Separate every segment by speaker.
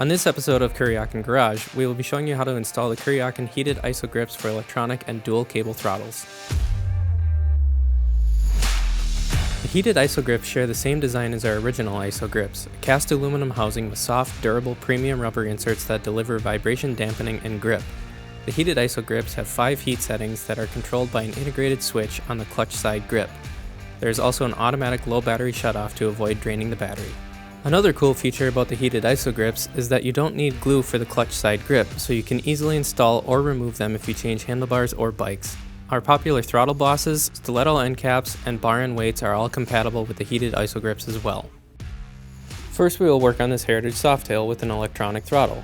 Speaker 1: On this episode of Kuryakyn Garage, we will be showing you how to install the Kuryakyn Heated ISO-Grips for electronic and dual cable throttles. The Heated ISO-Grips share the same design as our original ISO-Grips, a cast aluminum housing with soft, durable premium rubber inserts that deliver vibration dampening and grip. The Heated ISO-Grips have 5 heat settings that are controlled by an integrated switch on the clutch side grip. There is also an automatic low battery shutoff to avoid draining the battery. Another cool feature about the Heated ISO-Grips is that you don't need glue for the clutch side grip, so you can easily install or remove them if you change handlebars or bikes. Our popular throttle bosses, stiletto end caps, and bar end weights are all compatible with the Heated ISO-Grips as well. First, we will work on this Heritage Softail with an electronic throttle.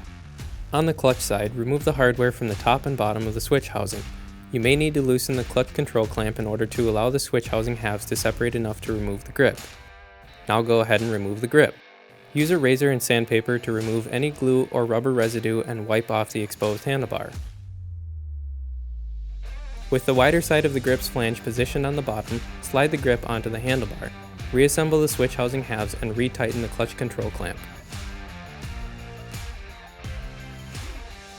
Speaker 1: On the clutch side, remove the hardware from the top and bottom of the switch housing. You may need to loosen the clutch control clamp in order to allow the switch housing halves to separate enough to remove the grip. Now go ahead and remove the grip. Use a razor and sandpaper to remove any glue or rubber residue and wipe off the exposed handlebar. With the wider side of the grip's flange positioned on the bottom, slide the grip onto the handlebar. Reassemble the switch housing halves and retighten the clutch control clamp.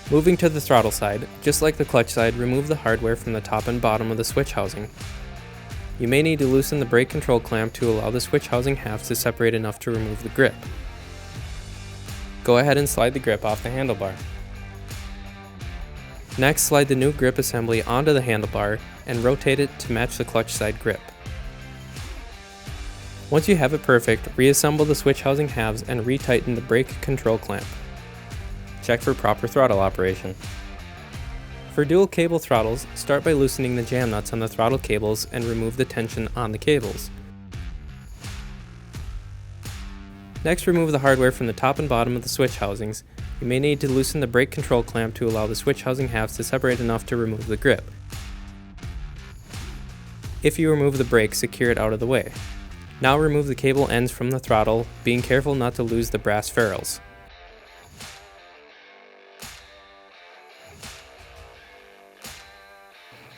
Speaker 1: Moving to the throttle side, just like the clutch side, remove the hardware from the top and bottom of the switch housing. You may need to loosen the brake control clamp to allow the switch housing halves to separate enough to remove the grip. Go ahead and slide the grip off the handlebar. Next, slide the new grip assembly onto the handlebar and rotate it to match the clutch side grip. Once you have it perfect, reassemble the switch housing halves and retighten the brake control clamp. Check for proper throttle operation. For dual cable throttles, start by loosening the jam nuts on the throttle cables and remove the tension on the cables. Next, remove the hardware from the top and bottom of the switch housings. You may need to loosen the brake control clamp to allow the switch housing halves to separate enough to remove the grip. If you remove the brake, secure it out of the way. Now remove the cable ends from the throttle, being careful not to lose the brass ferrules.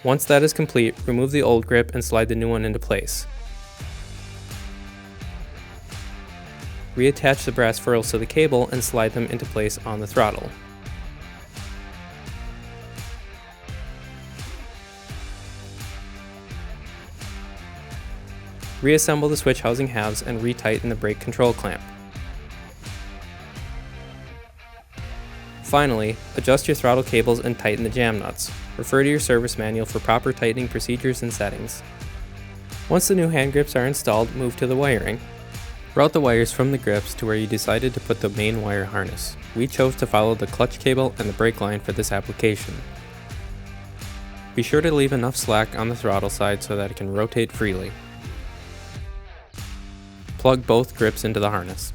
Speaker 1: Once that is complete, remove the old grip and slide the new one into place. Reattach the brass ferrules to the cable and slide them into place on the throttle. Reassemble the switch housing halves and retighten the brake control clamp. Finally, adjust your throttle cables and tighten the jam nuts. Refer to your service manual for proper tightening procedures and settings. Once the new hand grips are installed, move to the wiring. Route the wires from the grips to where you decided to put the main wire harness. We chose to follow the clutch cable and the brake line for this application. Be sure to leave enough slack on the throttle side so that it can rotate freely. Plug both grips into the harness.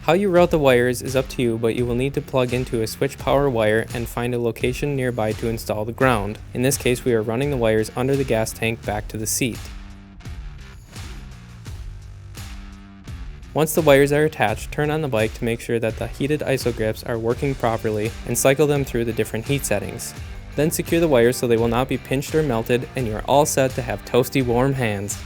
Speaker 1: How you route the wires is up to you, but you will need to plug into a switch power wire and find a location nearby to install the ground. In this case, we are running the wires under the gas tank back to the seat. Once the wires are attached, turn on the bike to make sure that the Heated ISO-Grips are working properly and cycle them through the different heat settings. Then secure the wires so they will not be pinched or melted, and you are all set to have toasty warm hands.